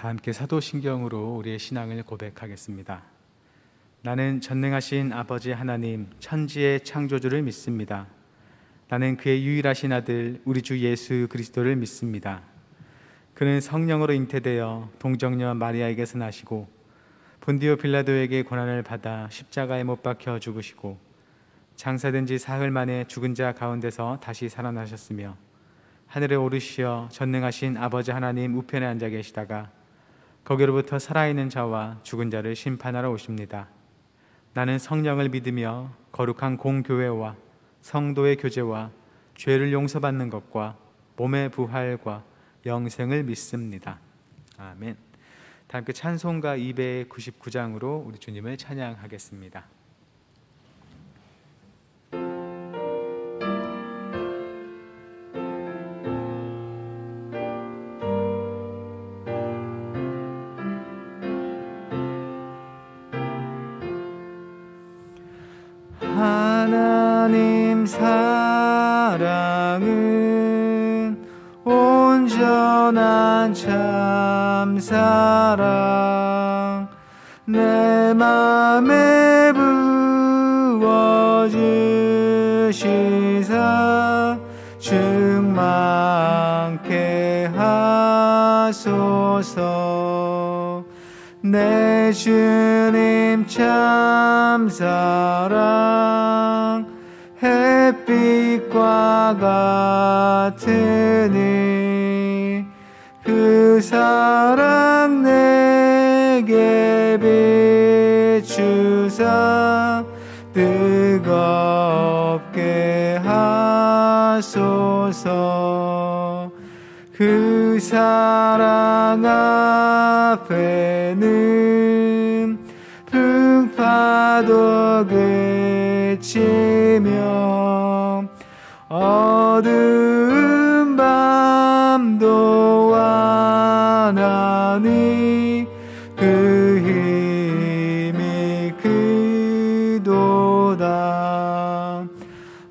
다 함께 사도신경으로 우리의 신앙을 고백하겠습니다. 나는 전능하신 아버지 하나님 천지의 창조주를 믿습니다. 나는 그의 유일하신 아들 우리 주 예수 그리스도를 믿습니다. 그는 성령으로 잉태되어 동정녀 마리아에게서 나시고 본디오 빌라도에게 고난을 받아 십자가에 못 박혀 죽으시고 장사된 지 사흘 만에 죽은 자 가운데서 다시 살아나셨으며 하늘에 오르시어 전능하신 아버지 하나님 우편에 앉아 계시다가 거기로부터 살아있는 자와 죽은 자를 심판하러 오십니다. 나는 성령을 믿으며 거룩한 공교회와 성도의 교제와 죄를 용서받는 것과 몸의 부활과 영생을 믿습니다. 아멘. 다 함께 찬송가 299장으로 우리 주님을 찬양하겠습니다. 하나님 사랑은 온전한 참사랑 내 맘에 부어주시사 충만케 하소서. 내 주님 참사랑 햇빛과 같으니 그 사랑 내게 비추사 뜨겁게 하소서. 그 사랑 앞에는 풍파도 그치며 어두운 밤도 완하니 그 힘이 크도다.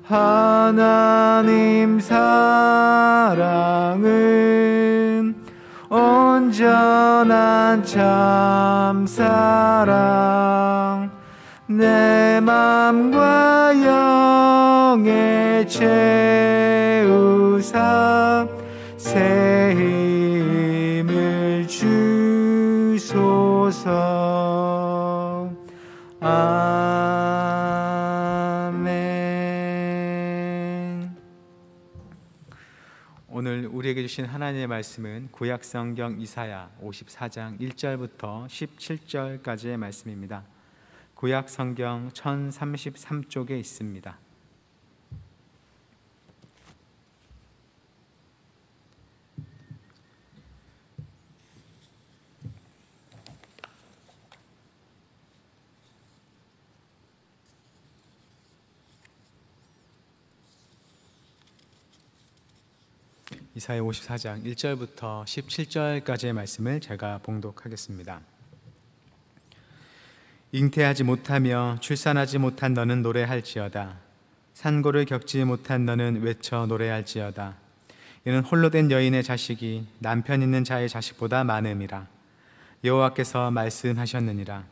하나님 사랑은 온전한 참사랑 내 맘과 영에 채우사 새 힘을 주소서. 아멘. 오늘 우리에게 주신 하나님의 말씀은 구약성경 이사야 54장 1절부터 17절까지의 말씀입니다. 구약성경 1033쪽에 있습니다. 이사야 54장 1절부터 17절까지의 말씀을 제가 봉독하겠습니다. 잉태하지 못하며 출산하지 못한 너는 노래할지어다. 산고를 겪지 못한 너는 외쳐 노래할지어다. 이는 홀로 된 여인의 자식이 남편 있는 자의 자식보다 많음이라. 여호와께서 말씀하셨느니라.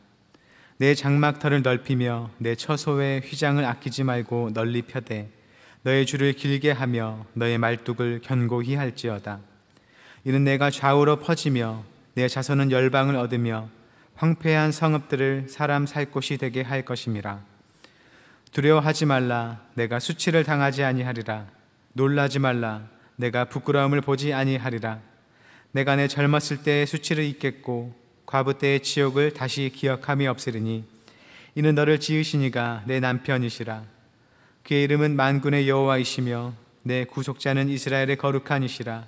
내 장막터를 넓히며 내 처소의 휘장을 아끼지 말고 널리 펴되 너의 줄을 길게 하며 너의 말뚝을 견고히 할지어다. 이는 내가 좌우로 퍼지며 내 자손은 열방을 얻으며 황폐한 성읍들을 사람 살 곳이 되게 할 것임이라. 두려워하지 말라. 내가 수치를 당하지 아니하리라. 놀라지 말라. 내가 부끄러움을 보지 아니하리라. 내가 내 젊었을 때의 수치를 잊겠고 과부 때의 치욕을 다시 기억함이 없으리니 이는 너를 지으신 이가 내 남편이시라. 그의 이름은 만군의 여호와이시며 내 구속자는 이스라엘의 거룩한 이시라.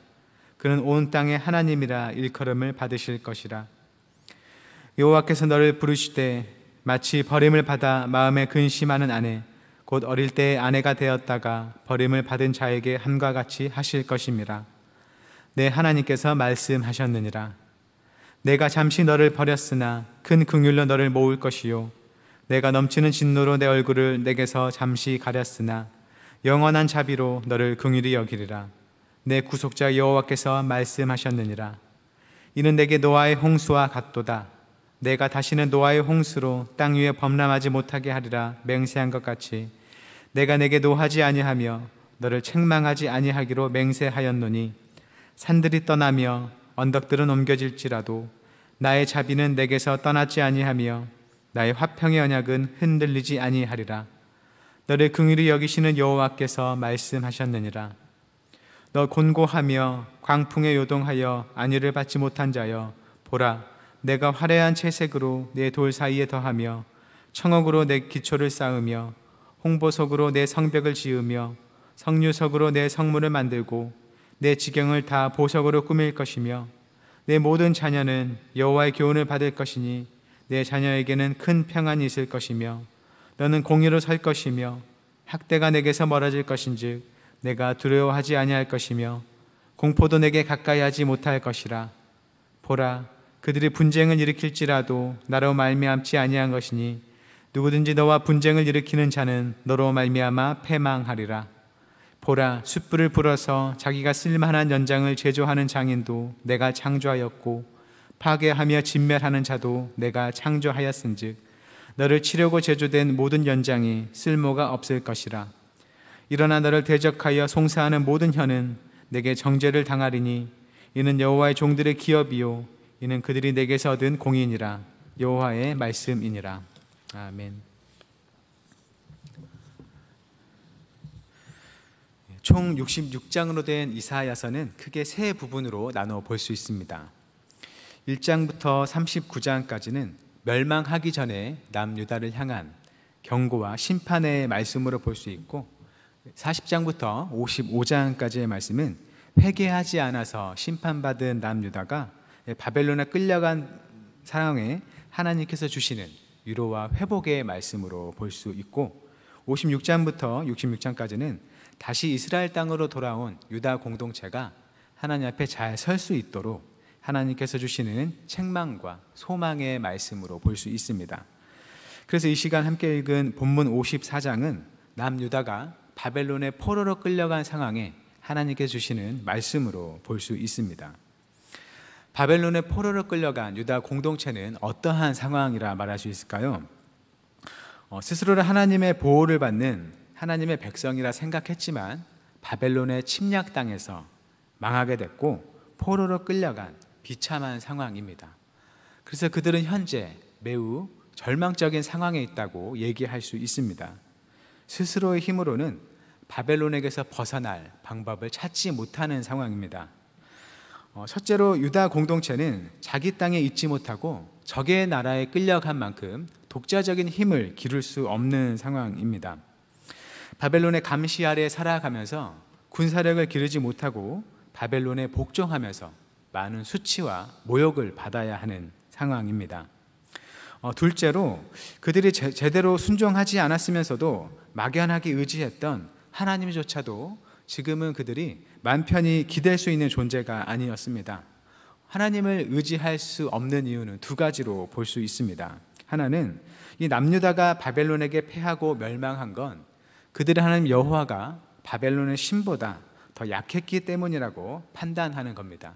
그는 온 땅의 하나님이라 일컬음을 받으실 것이라. 여호와께서 너를 부르시되 마치 버림을 받아 마음에 근심하는 아내 곧 어릴 때의 아내가 되었다가 버림을 받은 자에게 함과 같이 하실 것임이라. 내 하나님께서 말씀하셨느니라. 내가 잠시 너를 버렸으나 큰 긍휼로 너를 모을 것이요 내가 넘치는 진노로 내 얼굴을 내게서 잠시 가렸으나 영원한 자비로 너를 긍휼히 여기리라. 내 구속자 여호와께서 말씀하셨느니라. 이는 내게 노아의 홍수와 같도다. 내가 다시는 노아의 홍수로 땅 위에 범람하지 못하게 하리라 맹세한 것 같이 내가 내게 노하지 아니하며 너를 책망하지 아니하기로 맹세하였노니 산들이 떠나며 언덕들은 옮겨질지라도 나의 자비는 내게서 떠났지 아니하며 나의 화평의 언약은 흔들리지 아니하리라. 너를 긍휼히 여기시는 여호와께서 말씀하셨느니라. 너 곤고하며 광풍에 요동하여 안위를 받지 못한 자여, 보라, 내가 화려한 채색으로 내 돌 사이에 더하며 청옥으로 내 기초를 쌓으며 홍보석으로 내 성벽을 지으며 석류석으로 내 성문을 만들고 내 지경을 다 보석으로 꾸밀 것이며 내 모든 자녀는 여호와의 교훈을 받을 것이니 내 자녀에게는 큰 평안이 있을 것이며 너는 공의로 설 것이며 학대가 내게서 멀어질 것인즉 내가 두려워하지 아니할 것이며 공포도 내게 가까이 하지 못할 것이라. 보라, 그들이 분쟁을 일으킬지라도 나로 말미암지 아니한 것이니 누구든지 너와 분쟁을 일으키는 자는 너로 말미암아 패망하리라. 보라, 숯불을 불어서 자기가 쓸만한 연장을 제조하는 장인도 내가 창조하였고 파괴하며 진멸하는 자도 내가 창조하였은즉 너를 치려고 제조된 모든 연장이 쓸모가 없을 것이라. 일어나 너를 대적하여 송사하는 모든 혀는 내게 정죄를 당하리니 이는 여호와의 종들의 기업이요 이는 그들이 내게서 얻은 공인이라. 여호와의 말씀이니라. 아멘. 총 66장으로 된 이사야서는 크게 세 부분으로 나눠 볼 수 있습니다. 1장부터 39장까지는 멸망하기 전에 남유다를 향한 경고와 심판의 말씀으로 볼 수 있고 40장부터 55장까지의 말씀은 회개하지 않아서 심판받은 남유다가 바벨론에 끌려간 상황에 하나님께서 주시는 위로와 회복의 말씀으로 볼 수 있고 56장부터 66장까지는 다시 이스라엘 땅으로 돌아온 유다 공동체가 하나님 앞에 잘 설 수 있도록 하나님께서 주시는 책망과 소망의 말씀으로 볼 수 있습니다. 그래서 이 시간 함께 읽은 본문 54장은 남유다가 바벨론의 포로로 끌려간 상황에 하나님께서 주시는 말씀으로 볼 수 있습니다. 바벨론의 포로로 끌려간 유다 공동체는 어떠한 상황이라 말할 수 있을까요? 스스로를 하나님의 보호를 받는 하나님의 백성이라 생각했지만 바벨론의 침략당해서 망하게 됐고 포로로 끌려간 비참한 상황입니다. 그래서 그들은 현재 매우 절망적인 상황에 있다고 얘기할 수 있습니다. 스스로의 힘으로는 바벨론에게서 벗어날 방법을 찾지 못하는 상황입니다. 첫째로 유다 공동체는 자기 땅에 있지 못하고 적의 나라에 끌려간 만큼 독자적인 힘을 기를 수 없는 상황입니다. 바벨론의 감시 아래 살아가면서 군사력을 기르지 못하고 바벨론에 복종하면서 많은 수치와 모욕을 받아야 하는 상황입니다. 둘째로 그들이 제대로 순종하지 않았으면서도 막연하게 의지했던 하나님조차도 지금은 그들이 맘 편히 기댈 수 있는 존재가 아니었습니다. 하나님을 의지할 수 없는 이유는 두 가지로 볼 수 있습니다. 하나는 이 남유다가 바벨론에게 패하고 멸망한 건 그들의 하나님 여호와가 바벨론의 신보다 더 약했기 때문이라고 판단하는 겁니다.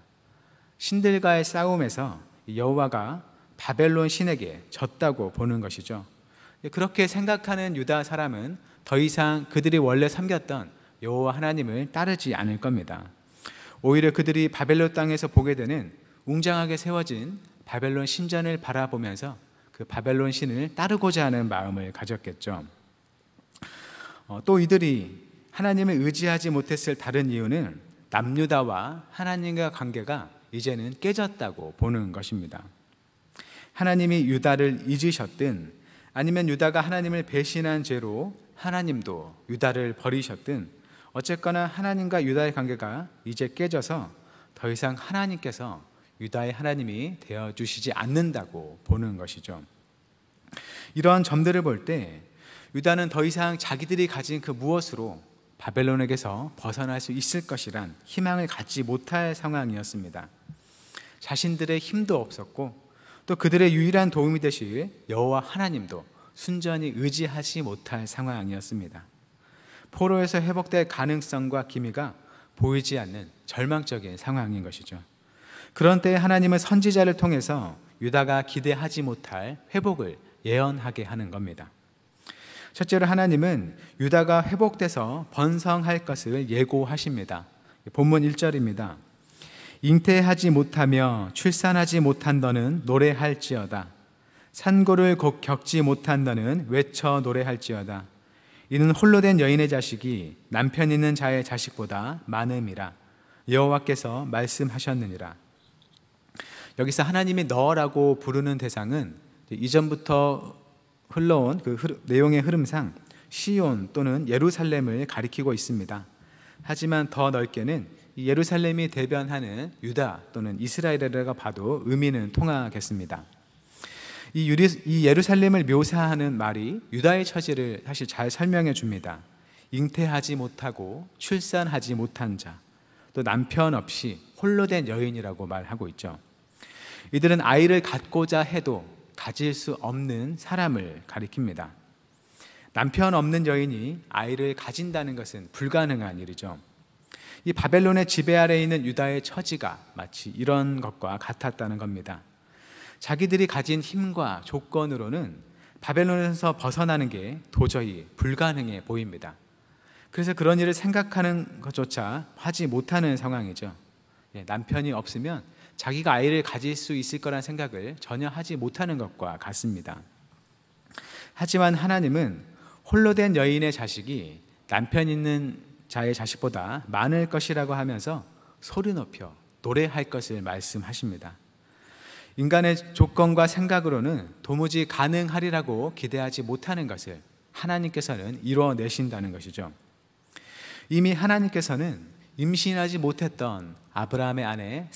신들과의 싸움에서 여호와가 바벨론 신에게 졌다고 보는 것이죠. 그렇게 생각하는 유다 사람은 더 이상 그들이 원래 섬겼던 여호와 하나님을 따르지 않을 겁니다. 오히려 그들이 바벨론 땅에서 보게 되는 웅장하게 세워진 바벨론 신전을 바라보면서 그 바벨론 신을 따르고자 하는 마음을 가졌겠죠. 또 이들이 하나님을 의지하지 못했을 다른 이유는 남유다와 하나님과 관계가 이제는 깨졌다고 보는 것입니다. 하나님이 유다를 잊으셨든 아니면 유다가 하나님을 배신한 죄로 하나님도 유다를 버리셨든 어쨌거나 하나님과 유다의 관계가 이제 깨져서 더 이상 하나님께서 유다의 하나님이 되어주시지 않는다고 보는 것이죠. 이러한 점들을 볼 때 유다는 더 이상 자기들이 가진 그 무엇으로 바벨론에게서 벗어날 수 있을 것이란 희망을 갖지 못할 상황이었습니다. 자신들의 힘도 없었고 또 그들의 유일한 도움이 되실 여호와 하나님도 순전히 의지하지 못할 상황이었습니다. 포로에서 회복될 가능성과 기미가 보이지 않는 절망적인 상황인 것이죠. 그런 때에 하나님은 선지자를 통해서 유다가 기대하지 못할 회복을 예언하게 하는 겁니다. 첫째로 하나님은 유다가 회복돼서 번성할 것을 예고하십니다. 본문 1절입니다. 잉태하지 못하며 출산하지 못한 너는 노래할지어다. 산고를 곧 겪지 못한 너는 외쳐 노래할지어다. 이는 홀로 된 여인의 자식이 남편 있는 자의 자식보다 많음이라 여호와께서 말씀하셨느니라. 여기서 하나님이 너라고 부르는 대상은 이전부터 흘러온 내용의 흐름상 시온 또는 예루살렘을 가리키고 있습니다. 하지만 더 넓게는 이 예루살렘이 대변하는 유다 또는 이스라엘이라고 봐도 의미는 통하겠습니다. 이 예루살렘을 묘사하는 말이 유다의 처지를 사실 잘 설명해 줍니다. 잉태하지 못하고 출산하지 못한 자, 또 남편 없이 홀로 된 여인이라고 말하고 있죠. 이들은 아이를 갖고자 해도 가질 수 없는 사람을 가리킵니다. 남편 없는 여인이 아이를 가진다는 것은 불가능한 일이죠. 이 바벨론의 지배 아래에 있는 유다의 처지가 마치 이런 것과 같았다는 겁니다. 자기들이 가진 힘과 조건으로는 바벨론에서 벗어나는 게 도저히 불가능해 보입니다. 그래서 그런 일을 생각하는 것조차 하지 못하는 상황이죠. 남편이 없으면 자기가 아이를 가질 수 있을 거란 생각을 전혀 하지 못하는 것과 같습니다. 하지만 하나님은 홀로 된 여인의 자식이 남편 있는 자의 자식보다 많을 것이라고 하면서 소리 높여 노래할 것을 말씀하십니다. 인간의 조건과 생각으로는 도무지 가능하리라고 기대하지 못하는 것을 하나님께서는 이뤄내신다는 것이죠. 이미 하나님께서는 임신하지 못했던 아브라함의 아내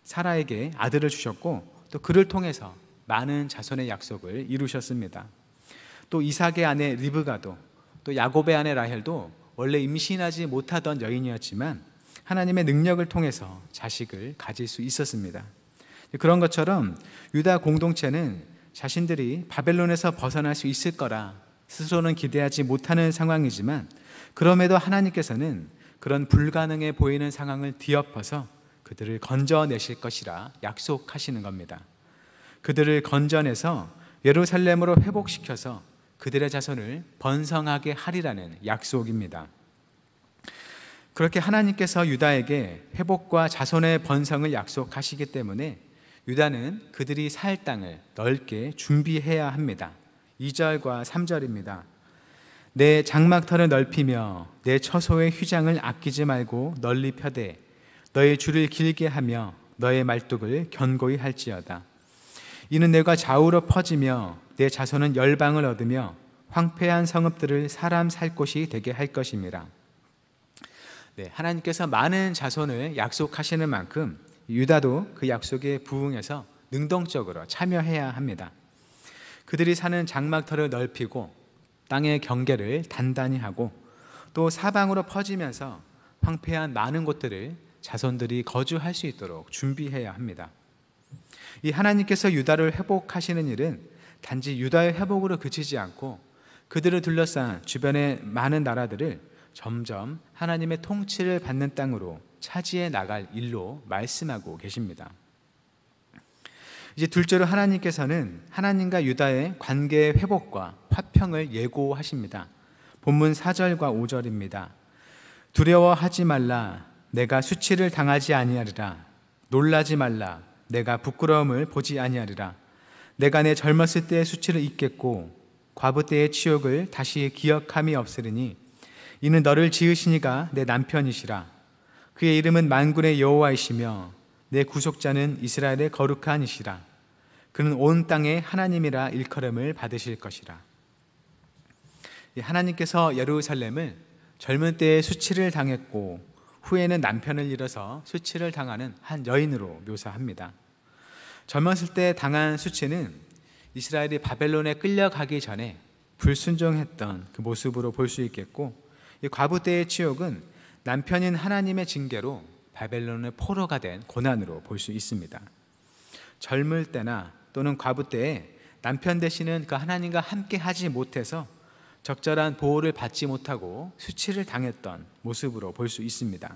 사라에게 아들을 주셨고, 또 그를 통해서 많은 자손의 약속을 이루셨습니다. 또 이삭의 아내 리브가도, 또 야곱의 아내 라헬도 원래 임신하지 못하던 여인이었지만 하나님의 능력을 통해서 자식을 가질 수 있었습니다. 그런 것처럼 유다 공동체는 자신들이 바벨론에서 벗어날 수 있을 거라 스스로는 기대하지 못하는 상황이지만, 그럼에도 하나님께서는 그런 불가능해 보이는 상황을 뒤엎어서 그들을 건져내실 것이라 약속하시는 겁니다. 그들을 건져내서 예루살렘으로 회복시켜서 그들의 자손을 번성하게 하리라는 약속입니다. 그렇게 하나님께서 유다에게 회복과 자손의 번성을 약속하시기 때문에 유다는 그들이 살 땅을 넓게 준비해야 합니다. 2절과 3절입니다. 내 장막터를 넓히며 내 처소의 휘장을 아끼지 말고 널리 펴되 너의 줄을 길게 하며 너의 말뚝을 견고히 할지어다. 이는 내가 좌우로 퍼지며 내 자손은 열방을 얻으며 황폐한 성읍들을 사람 살 곳이 되게 할 것임이라. 하나님께서 많은 자손을 약속하시는 만큼 유다도 그 약속에 부응해서 능동적으로 참여해야 합니다. 그들이 사는 장막터를 넓히고 땅의 경계를 단단히 하고 또 사방으로 퍼지면서 황폐한 많은 곳들을 자손들이 거주할 수 있도록 준비해야 합니다. 이 하나님께서 유다를 회복하시는 일은 단지 유다의 회복으로 그치지 않고 그들을 둘러싼 주변의 많은 나라들을 점점 하나님의 통치를 받는 땅으로 차지해 나갈 일로 말씀하고 계십니다. 이제 둘째로 하나님께서는 하나님과 유다의 관계의 회복과 화평을 예고하십니다. 본문 4절과 5절입니다. 두려워하지 말라. 내가 수치를 당하지 아니하리라. 놀라지 말라. 내가 부끄러움을 보지 아니하리라. 내가 내 젊었을 때의 수치를 잊겠고 과부 때의 치욕을 다시 기억함이 없으리니 이는 너를 지으시니가 내 남편이시라. 그의 이름은 만군의 여호와이시며 내 구속자는 이스라엘의 거룩한 이시라. 그는 온 땅의 하나님이라 일컬음을 받으실 것이라. 하나님께서 예루살렘을 젊은 때에 수치를 당했고 후에는 남편을 잃어서 수치를 당하는 한 여인으로 묘사합니다. 젊었을 때 당한 수치는 이스라엘이 바벨론에 끌려가기 전에 불순종했던 그 모습으로 볼 수 있겠고, 이 과부 때의 치욕은 남편인 하나님의 징계로 바벨론의 포로가 된 고난으로 볼 수 있습니다. 젊을 때나 또는 과부 때에 남편 되시는 그 하나님과 함께 하지 못해서 적절한 보호를 받지 못하고 수치를 당했던 모습으로 볼 수 있습니다.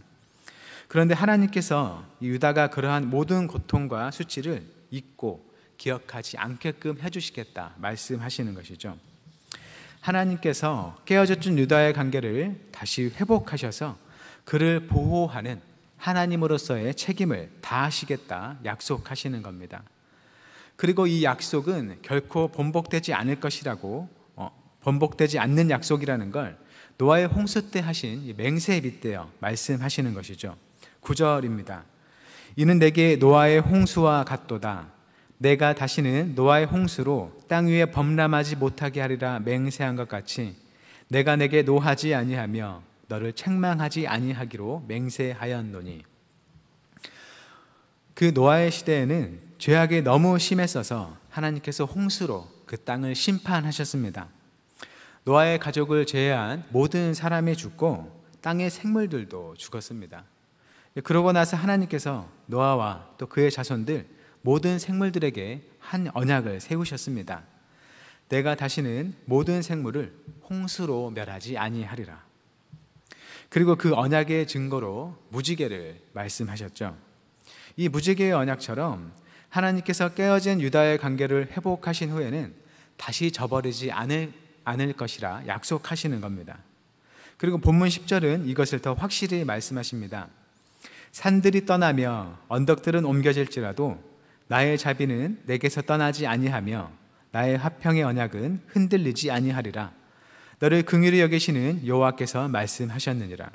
그런데 하나님께서 유다가 그러한 모든 고통과 수치를 잊고 기억하지 않게끔 해주시겠다 말씀하시는 것이죠. 하나님께서 깨어졌던 유다의 관계를 다시 회복하셔서 그를 보호하는 하나님으로서의 책임을 다하시겠다 약속하시는 겁니다. 그리고 이 약속은 결코 번복되지 않을 것이라고, 번복되지 않는 약속이라는 걸 노아의 홍수 때 하신 맹세에 빗대어 말씀하시는 것이죠. 9절입니다. 이는 내게 노아의 홍수와 같도다. 내가 다시는 노아의 홍수로 땅 위에 범람하지 못하게 하리라 맹세한 것 같이 내가 내게 노하지 아니하며 너를 책망하지 아니하기로 맹세하였노니. 그 노아의 시대에는 죄악이 너무 심했어서 하나님께서 홍수로 그 땅을 심판하셨습니다. 노아의 가족을 제외한 모든 사람이 죽고 땅의 생물들도 죽었습니다. 그러고 나서 하나님께서 노아와 또 그의 자손들 모든 생물들에게 한 언약을 세우셨습니다. 내가 다시는 모든 생물을 홍수로 멸하지 아니하리라. 그리고 그 언약의 증거로 무지개를 말씀하셨죠. 이 무지개의 언약처럼 하나님께서 깨어진 유다의 관계를 회복하신 후에는 다시 저버리지 않을 것이라 약속하시는 겁니다. 그리고 본문 10절은 이것을 더 확실히 말씀하십니다. 산들이 떠나며 언덕들은 옮겨질지라도 나의 자비는 내게서 떠나지 아니하며 나의 화평의 언약은 흔들리지 아니하리라. 너를 긍휼히 여기시는 여호와께서 말씀하셨느니라.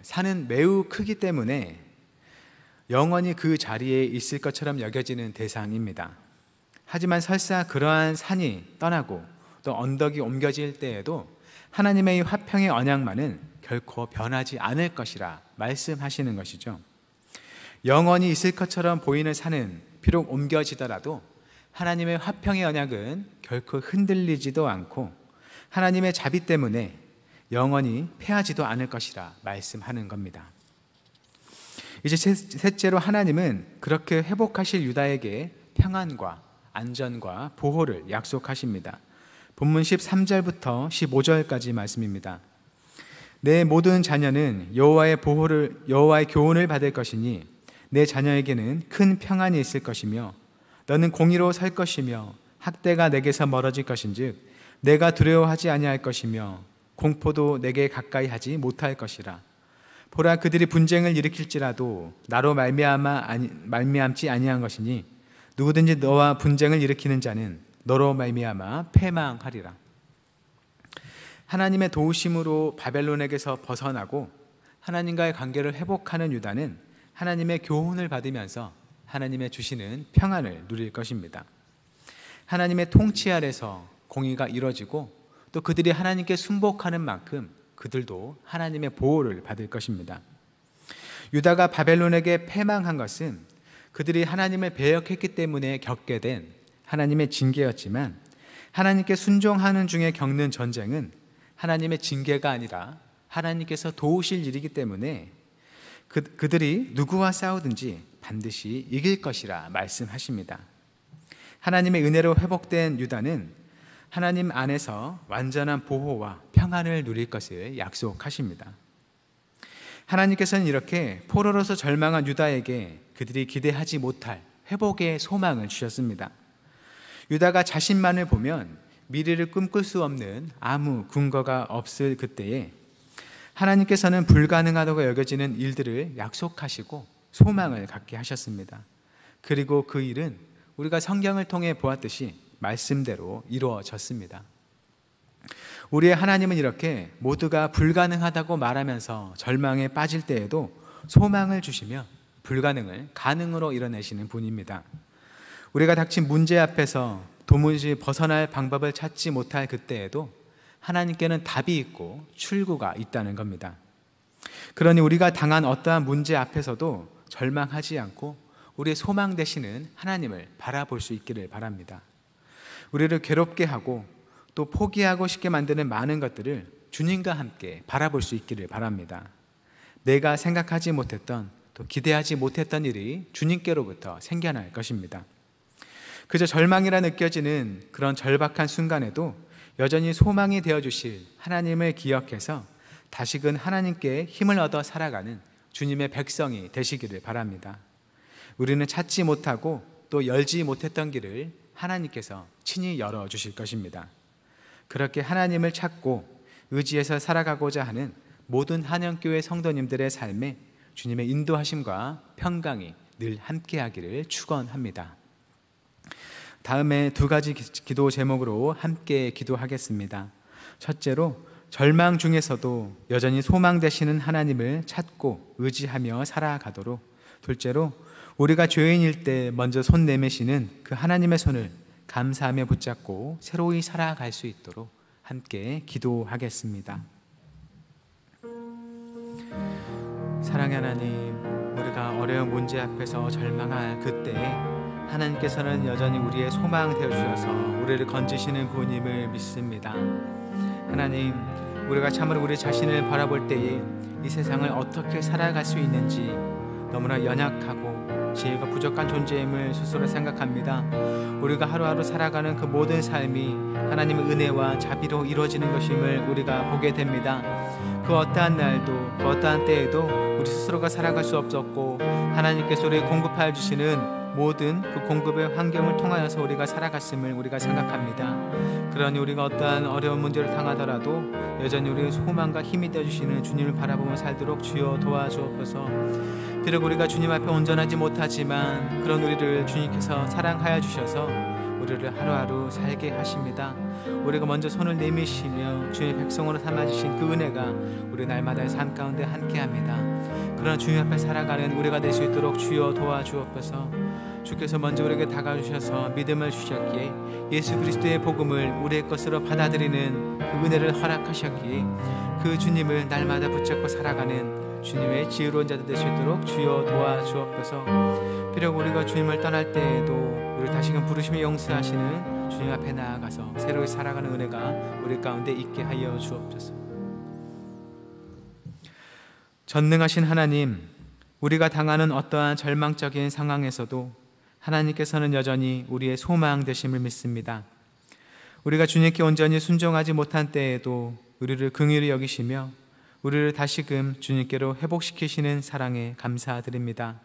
산은 매우 크기 때문에 영원히 그 자리에 있을 것처럼 여겨지는 대상입니다. 하지만 설사 그러한 산이 떠나고 또 언덕이 옮겨질 때에도 하나님의 화평의 언약만은 결코 변하지 않을 것이라 말씀하시는 것이죠. 영원히 있을 것처럼 보이는 산은 비록 옮겨지더라도 하나님의 화평의 언약은 결코 흔들리지도 않고 하나님의 자비 때문에 영원히 패하지도 않을 것이라 말씀하는 겁니다. 이제 셋째로 하나님은 그렇게 회복하실 유다에게 평안과 안전과 보호를 약속하십니다. 본문 13절부터 15절까지 말씀입니다. 내 모든 자녀는 여호와의 교훈을 받을 것이니 내 자녀에게는 큰 평안이 있을 것이며 너는 공의로 살 것이며 학대가 내게서 멀어질 것인즉 내가 두려워하지 아니할 것이며 공포도 내게 가까이 하지 못할 것이라. 보라, 그들이 분쟁을 일으킬지라도 나로 말미암지 아니한 것이니 누구든지 너와 분쟁을 일으키는 자는 너로 말미암아 패망하리라. 하나님의 도우심으로 바벨론에게서 벗어나고 하나님과의 관계를 회복하는 유다는 하나님의 교훈을 받으면서 하나님의 주시는 평안을 누릴 것입니다. 하나님의 통치 아래서 공의가 이루어지고 또 그들이 하나님께 순복하는 만큼 그들도 하나님의 보호를 받을 것입니다. 유다가 바벨론에게 패망한 것은 그들이 하나님을 배역했기 때문에 겪게 된 하나님의 징계였지만 하나님께 순종하는 중에 겪는 전쟁은 하나님의 징계가 아니라 하나님께서 도우실 일이기 때문에 그들이 누구와 싸우든지 반드시 이길 것이라 말씀하십니다. 하나님의 은혜로 회복된 유다는 하나님 안에서 완전한 보호와 평안을 누릴 것을 약속하십니다. 하나님께서는 이렇게 포로로서 절망한 유다에게 그들이 기대하지 못할 회복의 소망을 주셨습니다. 유다가 자신만을 보면 미래를 꿈꿀 수 없는 아무 근거가 없을 그때에 하나님께서는 불가능하다고 여겨지는 일들을 약속하시고 소망을 갖게 하셨습니다. 그리고 그 일은 우리가 성경을 통해 보았듯이 말씀대로 이루어졌습니다. 우리의 하나님은 이렇게 모두가 불가능하다고 말하면서 절망에 빠질 때에도 소망을 주시며 불가능을 가능으로 이뤄내시는 분입니다. 우리가 닥친 문제 앞에서 도무지 벗어날 방법을 찾지 못할 그때에도 하나님께는 답이 있고 출구가 있다는 겁니다. 그러니 우리가 당한 어떠한 문제 앞에서도 절망하지 않고 우리의 소망 되시는 하나님을 바라볼 수 있기를 바랍니다. 우리를 괴롭게 하고 또 포기하고 싶게 만드는 많은 것들을 주님과 함께 바라볼 수 있기를 바랍니다. 내가 생각하지 못했던 또 기대하지 못했던 일이 주님께로부터 생겨날 것입니다. 그저 절망이라 느껴지는 그런 절박한 순간에도 여전히 소망이 되어주실 하나님을 기억해서 다시금 하나님께 힘을 얻어 살아가는 주님의 백성이 되시기를 바랍니다. 우리는 찾지 못하고 또 열지 못했던 길을 하나님께서 친히 열어주실 것입니다. 그렇게 하나님을 찾고 의지해서 살아가고자 하는 모든 한영교회 성도님들의 삶에 주님의 인도하심과 평강이 늘 함께하기를 축원합니다. 다음에 두 가지 기도 제목으로 함께 기도하겠습니다. 첫째로, 절망 중에서도 여전히 소망 되시는 하나님을 찾고 의지하며 살아가도록. 둘째로, 우리가 죄인일 때 먼저 손 내미시는 그 하나님의 손을 감사하며 붙잡고 새로이 살아갈 수 있도록 함께 기도하겠습니다. 사랑의 하나님, 우리가 어려운 문제 앞에서 절망할 그때에 하나님께서는 여전히 우리의 소망 되어주셔서 우리를 건지시는 분임을 믿습니다. 하나님, 우리가 참으로 우리 자신을 바라볼 때에 이 세상을 어떻게 살아갈 수 있는지 너무나 연약하고 지혜가 부족한 존재임을 스스로 생각합니다. 우리가 하루하루 살아가는 그 모든 삶이 하나님의 은혜와 자비로 이루어지는 것임을 우리가 보게 됩니다. 그 어떠한 날도 그 어떠한 때에도 우리 스스로가 살아갈 수 없었고 하나님께서 우리에게 공급하여 주시는 모든 그 공급의 환경을 통하여서 우리가 살아갔음을 우리가 생각합니다. 그러니 우리가 어떠한 어려운 문제를 당하더라도 여전히 우리의 소망과 힘이 되어주시는 주님을 바라보며 살도록 주여 도와주옵소서. 비록 우리가 주님 앞에 온전하지 못하지만 그런 우리를 주님께서 사랑하여 주셔서 우리를 하루하루 살게 하십니다. 우리가 먼저 손을 내미시며 주님의 백성으로 삼아주신 그 은혜가 우리 날마다의 삶 가운데 함께합니다. 그러나 주님 앞에 살아가는 우리가 될 수 있도록 주여 도와주옵소서. 주께서 먼저 우리에게 다가오셔서 믿음을 주셨기에 예수 그리스도의 복음을 우리의 것으로 받아들이는 그 은혜를 허락하셨기에 그 주님을 날마다 붙잡고 살아가는 주님의 지혜로운 자들 될 수 있도록 주여 도와주옵소서. 비록 우리가 주님을 떠날 때에도 우리 다시금 부르심에 용서하시는 주님 앞에 나아가서 새로이 살아가는 은혜가 우리 가운데 있게 하여 주옵소서. 전능하신 하나님, 우리가 당하는 어떠한 절망적인 상황에서도 하나님께서는 여전히 우리의 소망 되심을 믿습니다. 우리가 주님께 온전히 순종하지 못한 때에도 우리를 긍휼히 여기시며 우리를 다시금 주님께로 회복시키시는 사랑에 감사드립니다.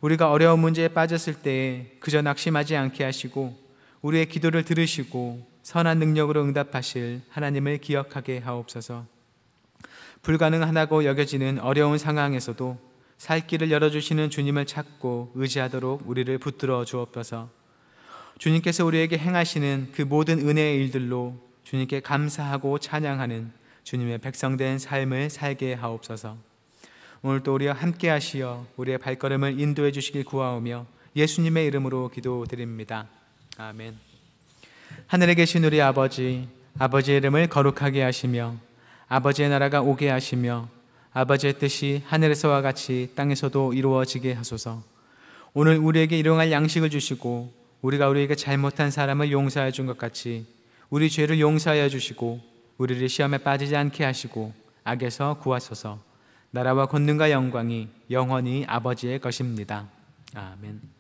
우리가 어려운 문제에 빠졌을 때에 그저 낙심하지 않게 하시고 우리의 기도를 들으시고 선한 능력으로 응답하실 하나님을 기억하게 하옵소서. 불가능하다고 여겨지는 어려운 상황에서도 살 길을 열어주시는 주님을 찾고 의지하도록 우리를 붙들어 주옵소서. 주님께서 우리에게 행하시는 그 모든 은혜의 일들로 주님께 감사하고 찬양하는 주님의 백성된 삶을 살게 하옵소서. 오늘도 우리와 함께 하시어 우리의 발걸음을 인도해 주시길 구하오며 예수님의 이름으로 기도드립니다. 아멘. 하늘에 계신 우리 아버지, 아버지의 이름을 거룩하게 하시며 아버지의 나라가 오게 하시며 아버지의 뜻이 하늘에서와 같이 땅에서도 이루어지게 하소서. 오늘 우리에게 일용할 양식을 주시고 우리가 우리에게 잘못한 사람을 용서해 준 것 같이 우리 죄를 용서하여 주시고 우리를 시험에 빠지지 않게 하시고 악에서 구하소서. 나라와 권능과 영광이 영원히 아버지의 것입니다. 아멘.